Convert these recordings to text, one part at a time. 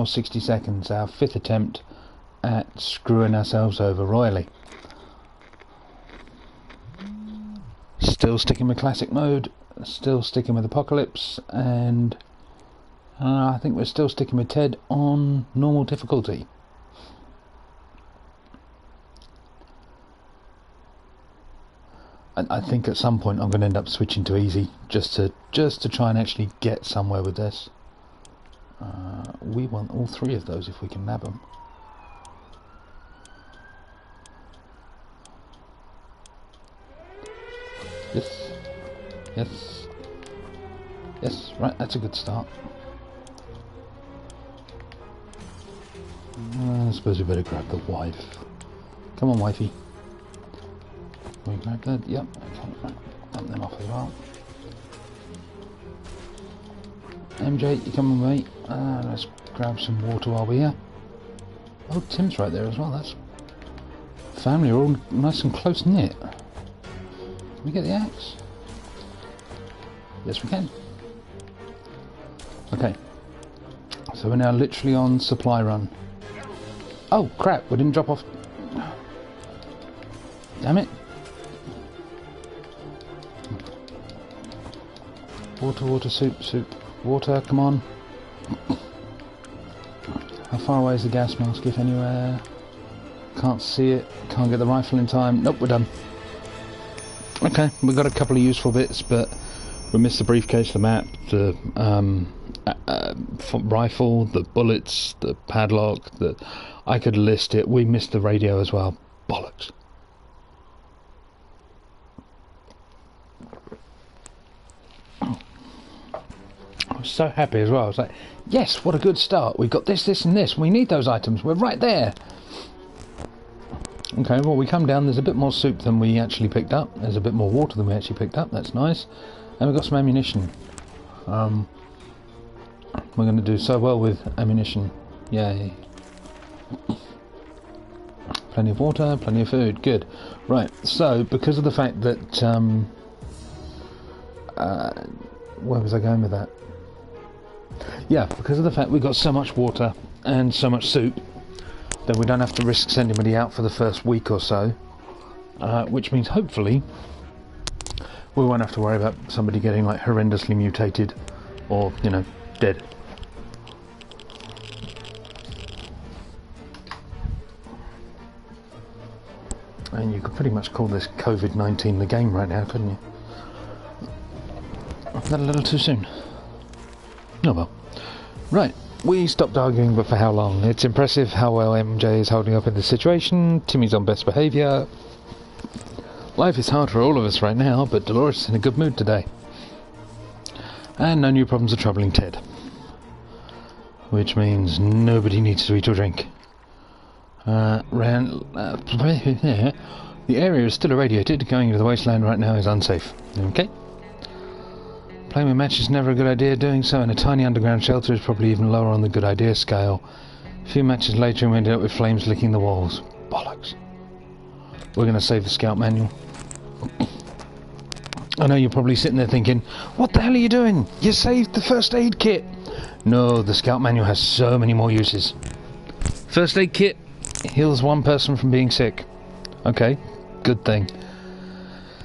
hour 60 seconds, our 5th attempt at screwing ourselves over royally. Still sticking with classic mode, still sticking with Apocalypse, and I think we're still sticking with Ted on normal difficulty. I think at some point I'm going to end up switching to easy, just to try and actually get somewhere with this. We want all 3 of those if we can nab them. Yes, yes, yes. Right, that's a good start. I suppose we better grab the wife. Come on, wifey. Can we grab that? Yep. Okay, right. Dump them off as well. MJ, you come with me. Let's grab some water while we're here. Oh, Tim's right there as well. That's family are all nice and close knit. Can we get the axe? Yes, we can. Okay. So we're now literally on supply run. Oh crap! We didn't drop off. Damn it! Water, water, soup, soup. Water, come on. How far away is the gas mask, if anywhere? Can't see it. Can't get the rifle in time. Nope, we're done. Okay, we've got a couple of useful bits, but we missed the briefcase, the map, the rifle, the bullets, the padlock. I could list it. We missed the radio as well. Bollocks. I was so happy as well. I was like, yes, what a good start. We've got this, this and this. We need those items. We're right there. Okay, well, we come down. There's a bit more soup than we actually picked up. There's a bit more water than we actually picked up. That's nice. And we've got some ammunition. We're going to do so well with ammunition. Yay. Plenty of water, plenty of food. Good. Right, so because of the fact that... where was I going with that? Yeah, because of the fact we've got so much water and so much soup, then we don't have to risk sending anybody out for the first week or so, which means hopefully we won't have to worry about somebody getting like horrendously mutated or, you know, dead. And you could pretty much call this COVID-19 the game right now, couldn't you? Is that a little too soon? Oh well. Right, we stopped arguing, but for how long? It's impressive how well MJ is holding up in this situation. Timmy's on best behaviour. Life is hard for all of us right now, but Dolores is in a good mood today. And no new problems are troubling Ted. Which means nobody needs to eat or drink. The area is still irradiated. Going into the wasteland right now is unsafe. Okay. Playing with matches is never a good idea. Doing so in a tiny underground shelter is probably even lower on the good idea scale. A few matches later and we ended up with flames licking the walls. Bollocks. We're going to save the scout manual. I know you're probably sitting there thinking, what the hell are you doing? You saved the first aid kit. No, the scout manual has so many more uses. First aid kit heals one person from being sick. Okay, good thing.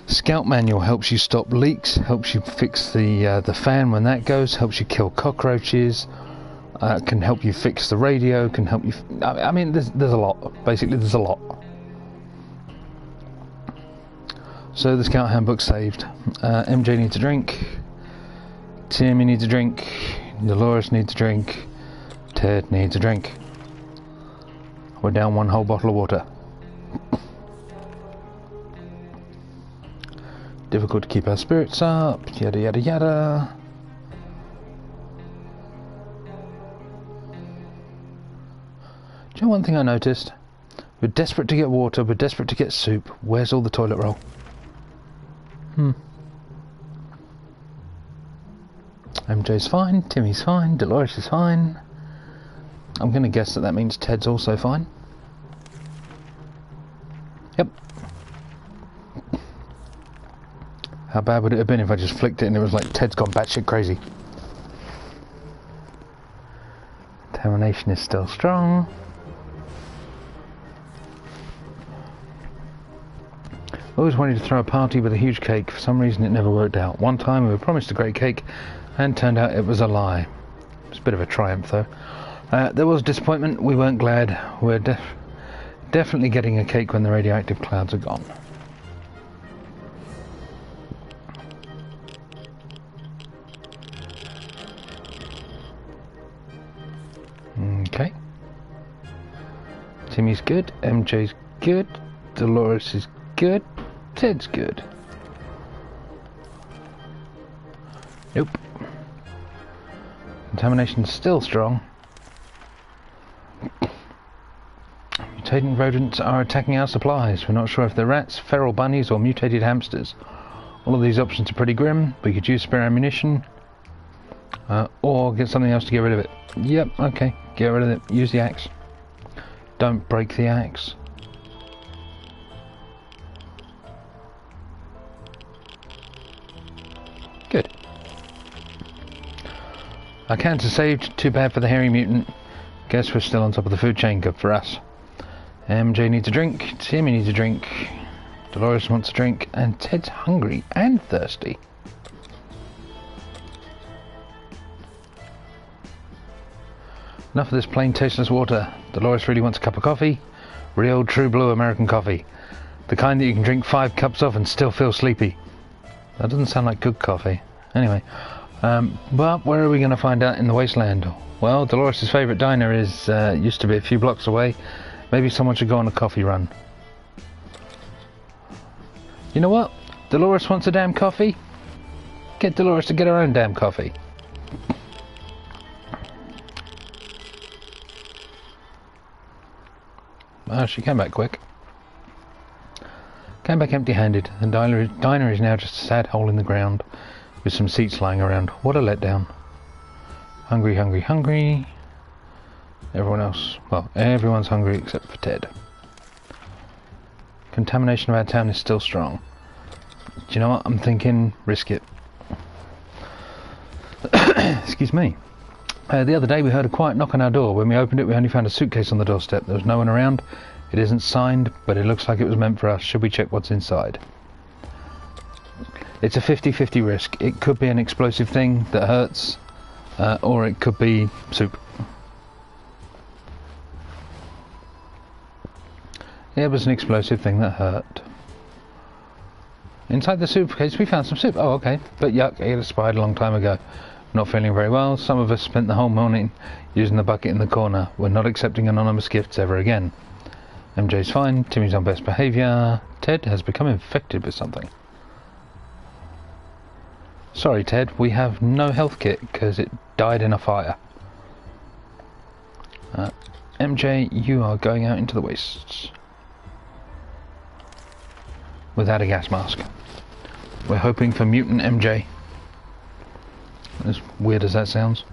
Scout manual helps you stop leaks, helps you fix the fan when that goes, helps you kill cockroaches, can help you fix the radio, can help you... I mean, there's a lot. Basically, there's a lot. So the scout handbook saved. MJ needs a drink. Timmy needs a drink. Dolores needs a drink. Ted needs a drink. We're down one whole bottle of water. Difficult to keep our spirits up, yada yada yada. Do you know one thing I noticed? We're desperate to get water, we're desperate to get soup. Where's all the toilet roll? MJ's fine, Timmy's fine, Dolores is fine. I'm going to guess that means Ted's also fine. Yep. How bad would it have been if I just flicked it and it was like Ted's gone batshit crazy? Contamination is still strong. Always wanted to throw a party with a huge cake. For some reason it never worked out. One time we were promised a great cake and turned out it was a lie. It's a bit of a triumph though. There was disappointment. We weren't glad. We're definitely getting a cake when the radioactive clouds are gone. Okay. Timmy's good. MJ's good. Dolores is good. Ted's good. Nope. Contamination's still strong. Mutating rodents are attacking our supplies. We're not sure if they're rats, feral bunnies, or mutated hamsters. All of these options are pretty grim. We could use spare ammunition, or get something else to get rid of it. Yep, okay, get rid of it. Use the axe. Don't break the axe. Good. Our cancer saved. Too bad for the hairy mutant. Guess we're still on top of the food chain. Good for us. MJ needs a drink. Timmy needs a drink. Dolores wants a drink. And Ted's hungry and thirsty. Enough of this plain tasteless water. Dolores really wants a cup of coffee. Real true blue American coffee. The kind that you can drink 5 cups of and still feel sleepy. That doesn't sound like good coffee. Anyway, but where are we going to find out in the wasteland? Well, Dolores' favourite diner is used to be a few blocks away. Maybe someone should go on a coffee run. You know what? Dolores wants a damn coffee. Get Dolores to get her own damn coffee. Oh, she came back quick. Came back empty-handed. The diner is now just a sad hole in the ground with some seats lying around. What a letdown. Hungry, hungry, hungry. Everyone else, well, everyone's hungry except for Ted. Contamination of our town is still strong. Do you know what? I'm thinking risk it. Excuse me. The other day we heard a quiet knock on our door. When we opened it, we only found a suitcase on the doorstep. There was no one around. It isn't signed, but it looks like it was meant for us. Should we check what's inside? It's a 50-50 risk. It could be an explosive thing that hurts, or it could be soup. It was an explosive thing that hurt. Inside the suitcase we found some soup. Oh, okay. But yuck, it expired a long time ago. Not feeling very well. Some of us spent the whole morning using the bucket in the corner. We're not accepting anonymous gifts ever again. MJ's fine. Timmy's on best behaviour. Ted has become infected with something. Sorry, Ted. We have no health kit because it died in a fire. MJ, you are going out into the wastes. Without a gas mask. We're hoping for mutant MJ. As weird as that sounds.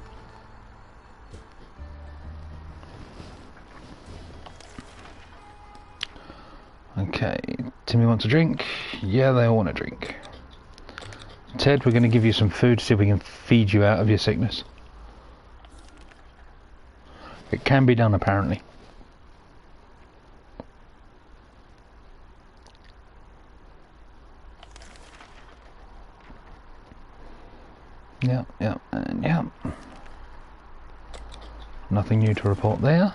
Okay, Timmy wants a drink. Yeah, they all want a drink. Ted, we're going to give you some food to see if we can feed you out of your sickness. It can be done, apparently. Yeah, and yeah. Nothing new to report there.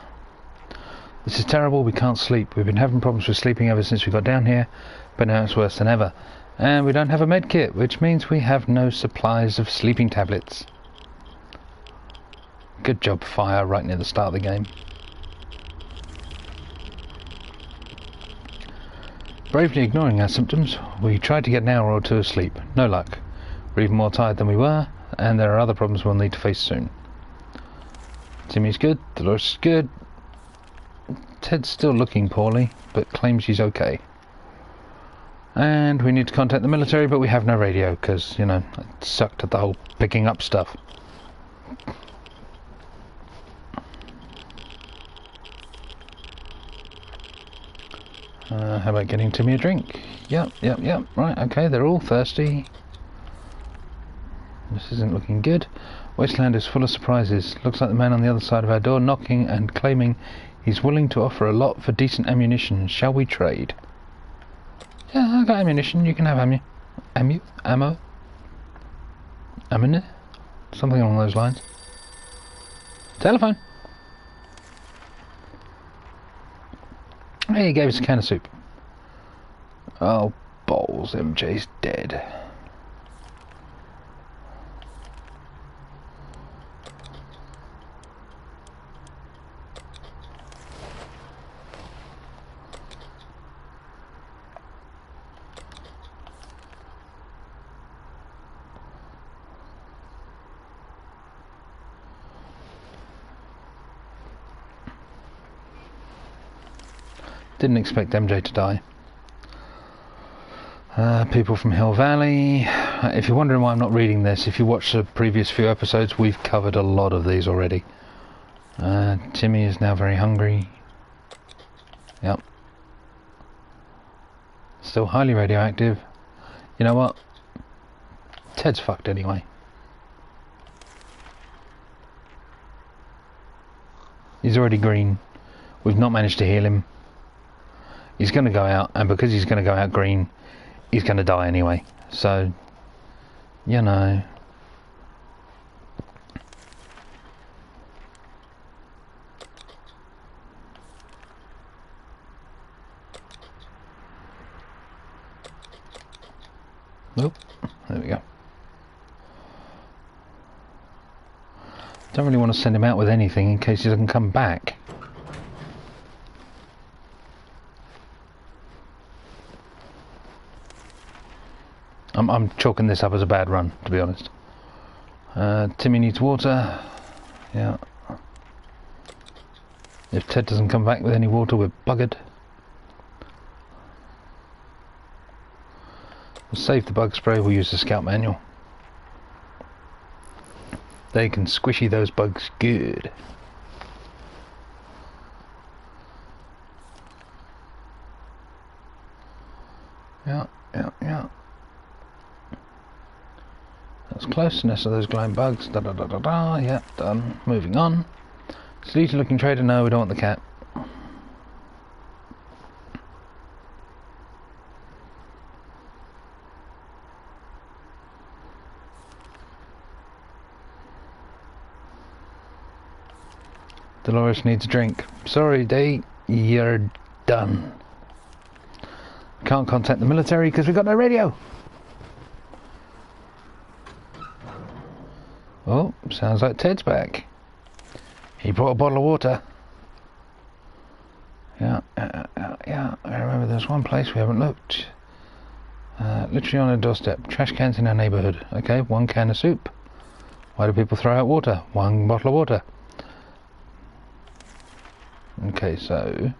This is terrible, we can't sleep. We've been having problems with sleeping ever since we got down here, but now it's worse than ever. And we don't have a med kit, which means we have no supplies of sleeping tablets. Good job, Fire, right near the start of the game. Bravely ignoring our symptoms, we tried to get an hour or two of sleep. No luck. We're even more tired than we were, and there are other problems we'll need to face soon. Timmy's good, Dolores is good. Ted's still looking poorly, but claims she's okay. And we need to contact the military, but we have no radio, because, you know, it sucked at the whole picking up stuff. How about getting Timmy a drink? Yep, right, okay, they're all thirsty. This isn't looking good. Wasteland is full of surprises. Looks like the man on the other side of our door knocking and claiming he's willing to offer a lot for decent ammunition. Shall we trade? Yeah, I got ammunition. You can have ammo? Ammo? Something along those lines. Telephone. Hey, he gave us a can of soup. Oh, balls, MJ's dead. Didn't expect MJ to die. People from Hill Valley. If you're wondering why I'm not reading this, if you watch the previous few episodes, we've covered a lot of these already. Timmy is now very hungry. Yep. Still highly radioactive. You know what? Ted's fucked anyway. He's already green. We've not managed to heal him. He's going to go out, and because he's going to go out green, he's going to die anyway. So, you know. Nope. There we go. Don't really want to send him out with anything in case he doesn't come back. I'm chalking this up as a bad run, to be honest. Timmy needs water. Yeah. If Ted doesn't come back with any water, we're buggered. We'll save the bug spray, we'll use the scout manual. They can squishy those bugs good. Yeah. That's close. Nest of those glowing bugs. Yeah, done. Moving on. Sleazy looking trader. No, we don't want the cat. Dolores needs a drink. Sorry, Dee. You're done. Can't contact the military because we've got no radio. Oh, sounds like Ted's back. He brought a bottle of water. Yeah. I remember there's one place we haven't looked. Literally on a doorstep. Trash cans in our neighbourhood. Okay, 1 can of soup. Why do people throw out water? 1 bottle of water. Okay, so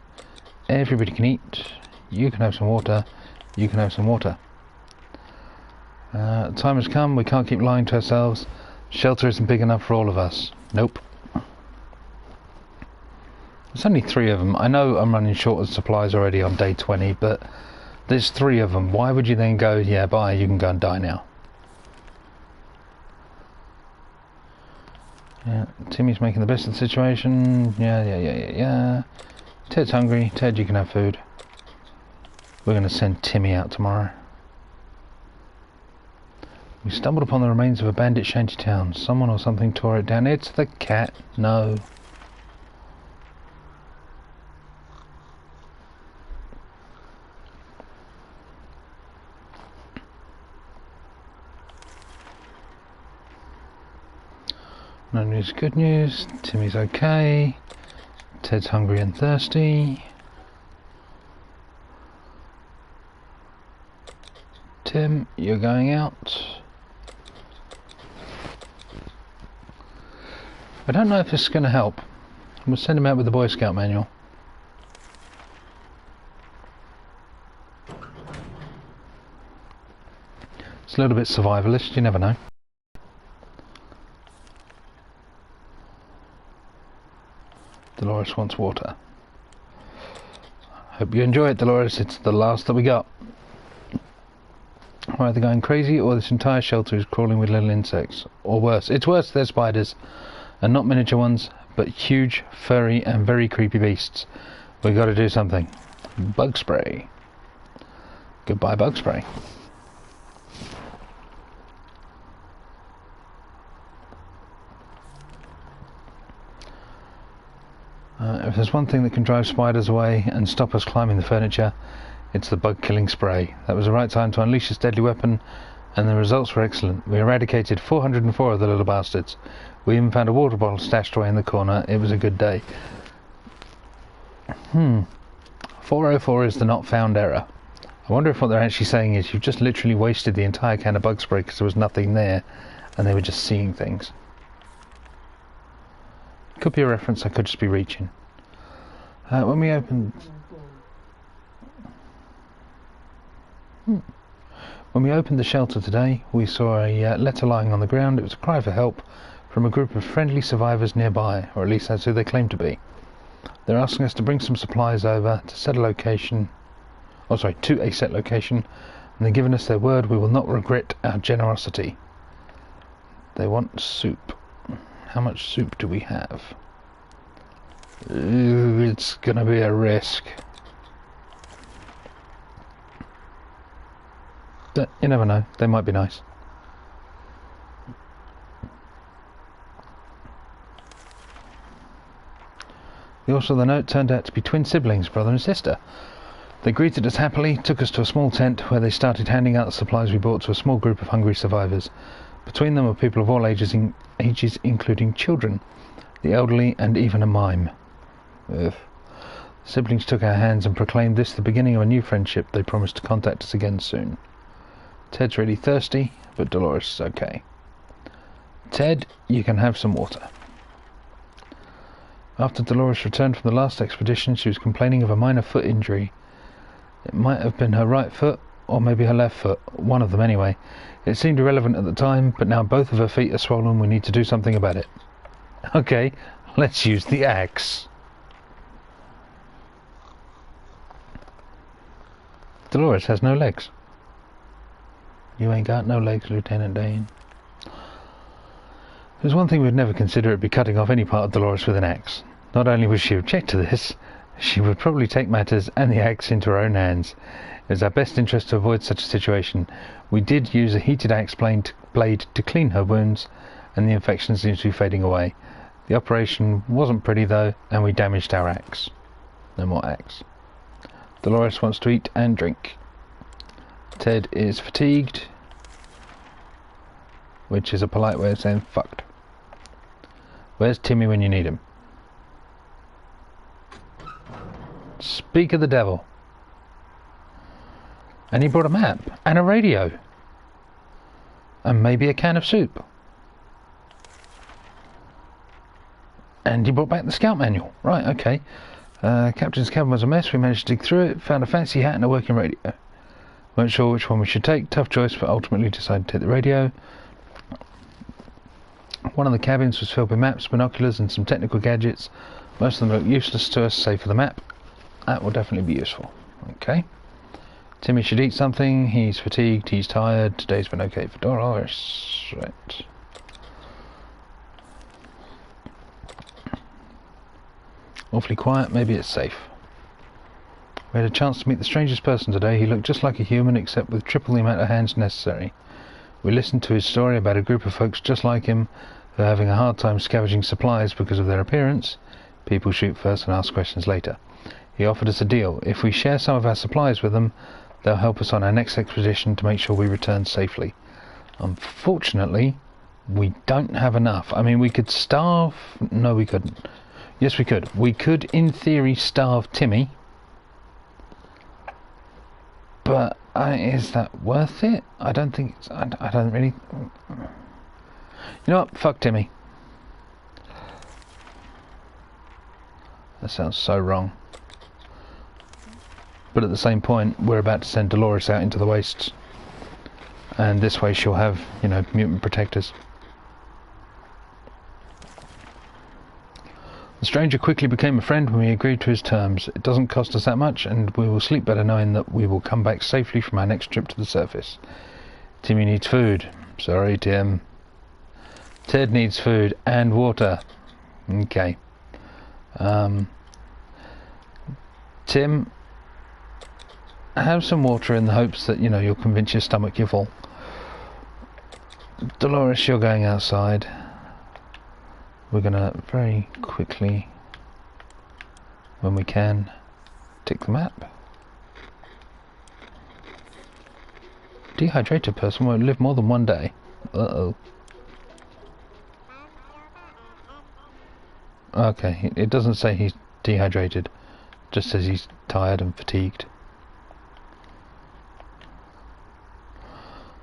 everybody can eat. You can have some water. You can have some water. Time has come. We can't keep lying to ourselves. Shelter isn't big enough for all of us. Nope. There's only 3 of them. I know I'm running short of supplies already on day 20, but there's 3 of them. Why would you then go, yeah, bye, you can go and die now? Yeah, Timmy's making the best of the situation. Yeah. Ted's hungry. Ted, you can have food. We're going to send Timmy out tomorrow. We stumbled upon the remains of a bandit shantytown. Someone or something tore it down. It's the cat. No. No news, good news. Timmy's okay. Ted's hungry and thirsty. Tim, you're going out. I don't know if this is going to help. We'll send him out with the Boy Scout manual. It's a little bit survivalist, you never know. Dolores wants water. Hope you enjoy it, Dolores. It's the last that we got. We're either going crazy or this entire shelter is crawling with little insects. Or worse. It's worse, they're spiders. And not miniature ones, but huge, furry and very creepy beasts. We've got to do something. Bug spray. Goodbye, bug spray. If there's one thing that can drive spiders away and stop us climbing the furniture, it's the bug-killing spray. That was the right time to unleash this deadly weapon, and the results were excellent. We eradicated 404 of the little bastards. We even found a water bottle stashed away in the corner. It was a good day. 404 is the not found error. I wonder if what they're actually saying is you've just literally wasted the entire can of bug spray because there was nothing there, and they were just seeing things. Could be a reference, I could just be reaching. When we opened the shelter today, we saw a letter lying on the ground. It was a cry for help from a group of friendly survivors nearby, or at least that's who they claim to be. They're asking us to bring some supplies over to set location, to a set location, and they've given us their word we will not regret our generosity. They want soup. How much soup do we have? Ooh, it's gonna be a risk. But you never know, they might be nice. The author of the note turned out to be twin siblings, brother and sister. They greeted us happily, took us to a small tent where they started handing out the supplies we brought to a small group of hungry survivors. Between them were people of all ages including children, the elderly and even a mime. Ugh. The siblings took our hands and proclaimed this the beginning of a new friendship. They promised to contact us again soon. Ted's really thirsty, but Dolores is okay. Ted, you can have some water. After Dolores returned from the last expedition, she was complaining of a minor foot injury. It might have been her right foot, or maybe her left foot, one of them anyway. It seemed irrelevant at the time, but now both of her feet are swollen. We need to do something about it. Okay, let's use the axe. Dolores has no legs. You ain't got no legs, Lieutenant Dane. There's one thing we'd never consider, it'd be cutting off any part of Dolores with an axe. Not only would she object to this, she would probably take matters and the axe into her own hands. It was our best interest to avoid such a situation. We did use a heated axe blade to clean her wounds, and the infection seems to be fading away. The operation wasn't pretty though, and we damaged our axe. No more axe. Dolores wants to eat and drink. Ted is fatigued, which is a polite way of saying fucked. Where's Timmy when you need him? Speak of the devil. And he brought a map and a radio and maybe a can of soup, and he brought back the scout manual. Right, okay. Captain's cabin was a mess. We managed to dig through it, found a fancy hat and a working radio. Weren't sure which one we should take. Tough choice, but ultimately decided to take the radio. One of the cabins was filled with maps, binoculars and some technical gadgets. Most of them look useless to us, save for the map. That will definitely be useful. Okay. Timmy should eat something. He's fatigued, he's tired. Today's been okay for Dolores. Right. Awfully quiet, maybe it's safe. We had a chance to meet the strangest person today. He looked just like a human, except with triple the amount of hands necessary. We listened to his story about a group of folks just like him who are having a hard time scavenging supplies because of their appearance. People shoot first and ask questions later. He offered us a deal. If we share some of our supplies with them, they'll help us on our next expedition to make sure we return safely. Unfortunately, we don't have enough. I mean, we could starve... No, we couldn't. Yes, we could. We could, in theory, starve Timmy. But is that worth it? I don't think it's... I don't really... You know what? Fuck Timmy. That sounds so wrong. But at the same point, we're about to send Dolores out into the wastes. And this way she'll have, you know, mutant protectors. The stranger quickly became a friend when we agreed to his terms. It doesn't cost us that much, and we will sleep better knowing that we will come back safely from our next trip to the surface. Timmy needs food. Sorry, Tim. Ted needs food and water. Okay. Tim, have some water in the hopes that, you know, you'll convince your stomach you're full. Dolores, you're going outside. We're gonna very quickly, when we can, tick the map. Dehydrated person won't live more than 1 day. Uh-oh. Okay, it doesn't say he's dehydrated. It just says he's tired and fatigued.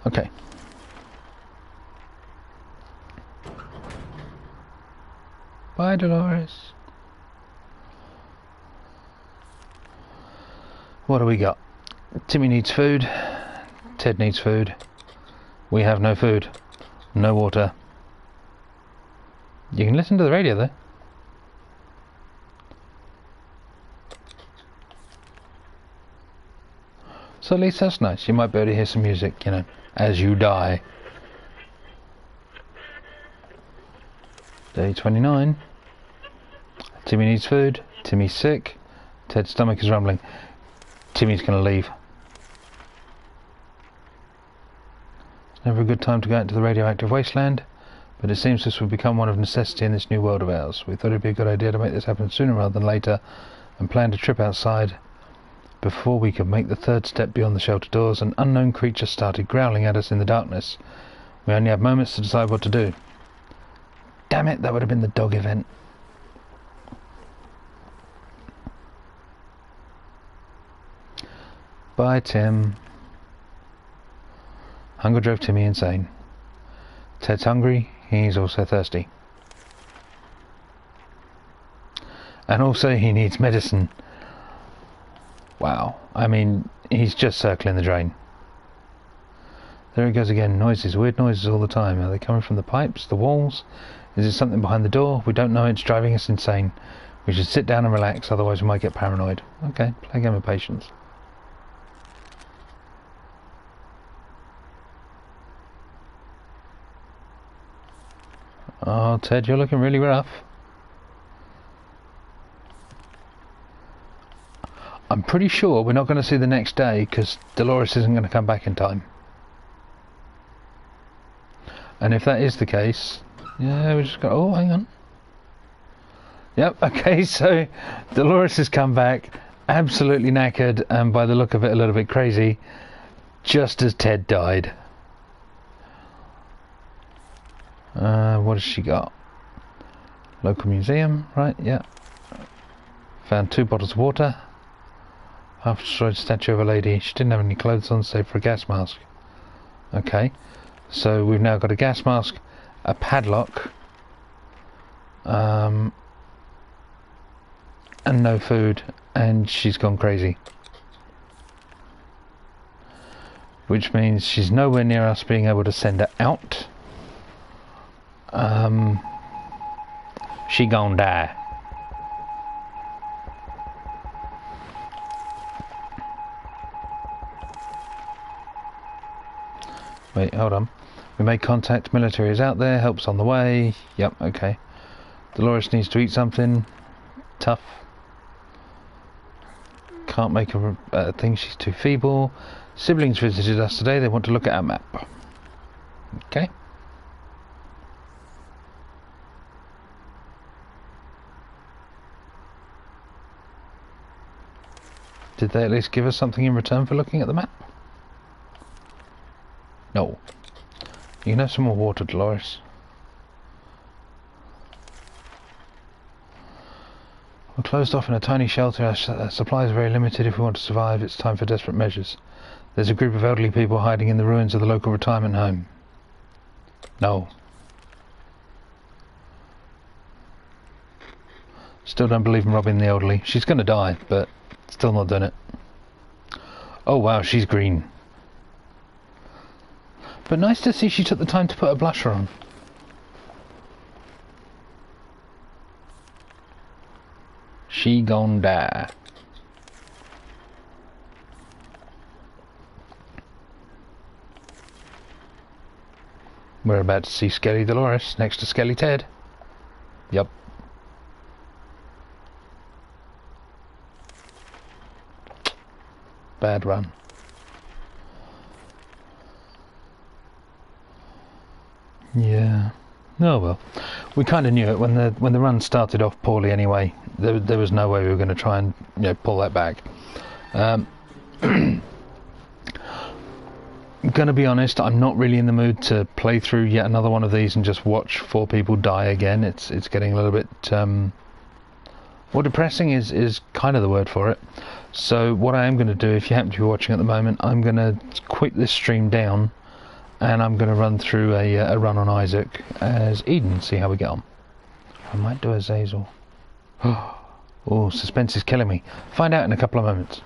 Okay. Bye, Dolores. What do we got? Timmy needs food. Ted needs food. We have no food. No water. You can listen to the radio though. So at least that's nice. You might be able to hear some music, you know, as you die. Day 29. Timmy needs food. Timmy's sick. Ted's stomach is rumbling. Timmy's going to leave. It's never a good time to go out into the radioactive wasteland, but it seems this will become one of necessity in this new world of ours. We thought it'd be a good idea to make this happen sooner rather than later, and planned a trip outside. Before we could make the third step beyond the shelter doors, an unknown creature started growling at us in the darkness. We only had moments to decide what to do. Damn it, that would have been the dog event. Bye, Tim. Hunger drove Timmy insane. Ted's hungry, he's also thirsty. And also he needs medicine. Wow, I mean, he's just circling the drain. There he goes again, noises, weird noises all the time. Are they coming from the pipes, the walls? Is it something behind the door? We don't know, it's driving us insane. We should sit down and relax, otherwise we might get paranoid. Okay, play a game of patience. Oh, Ted, you're looking really rough. I'm pretty sure we're not going to see the next day because Dolores isn't going to come back in time. And if that is the case, yeah, we just got. Oh, hang on. Yep. Okay. So Dolores has come back, absolutely knackered, and by the look of it, a little bit crazy, just as Ted died. What has she got? Local museum, right? Yeah. Found 2 bottles of water. Half destroyed statue of a lady. She didn't have any clothes on save for a gas mask. Okay, so we've now got a gas mask, a padlock, and no food, and she's gone crazy. Which means she's nowhere near us being able to send her out. She gon' die. Wait, hold on. We made contact. Military is out there. Help's on the way. Yep, okay. Dolores needs to eat something. Tough. Can't make a thing. She's too feeble. Siblings visited us today. They want to look at our map. Okay. Did they at least give us something in return for looking at the map? No. You can have some more water, Dolores. We're closed off in a tiny shelter. Our supplies are very limited. If we want to survive, it's time for desperate measures. There's a group of elderly people hiding in the ruins of the local retirement home. No. Still don't believe in robbing the elderly. She's going to die, but still not done it. Oh wow, she's green. But nice to see she took the time to put a blusher on. She gon' die. We're about to see Skelly Dolores next to Skelly Ted. Yep. Bad run. Yeah. Oh well. We kind of knew it when the run started off poorly anyway. There was no way we were going to try and pull that back. Gonna be honest, I'm not really in the mood to play through yet another one of these and just watch 4 people die again. It's getting a little bit well, depressing is kind of the word for it. So what I am going to do, if you happen to be watching at the moment, I'm going to quit this stream down and I'm going to run through a run on Isaac as Eden, see how we get on. I might do a Zazel. Oh, suspense is killing me. Find out in a couple of moments.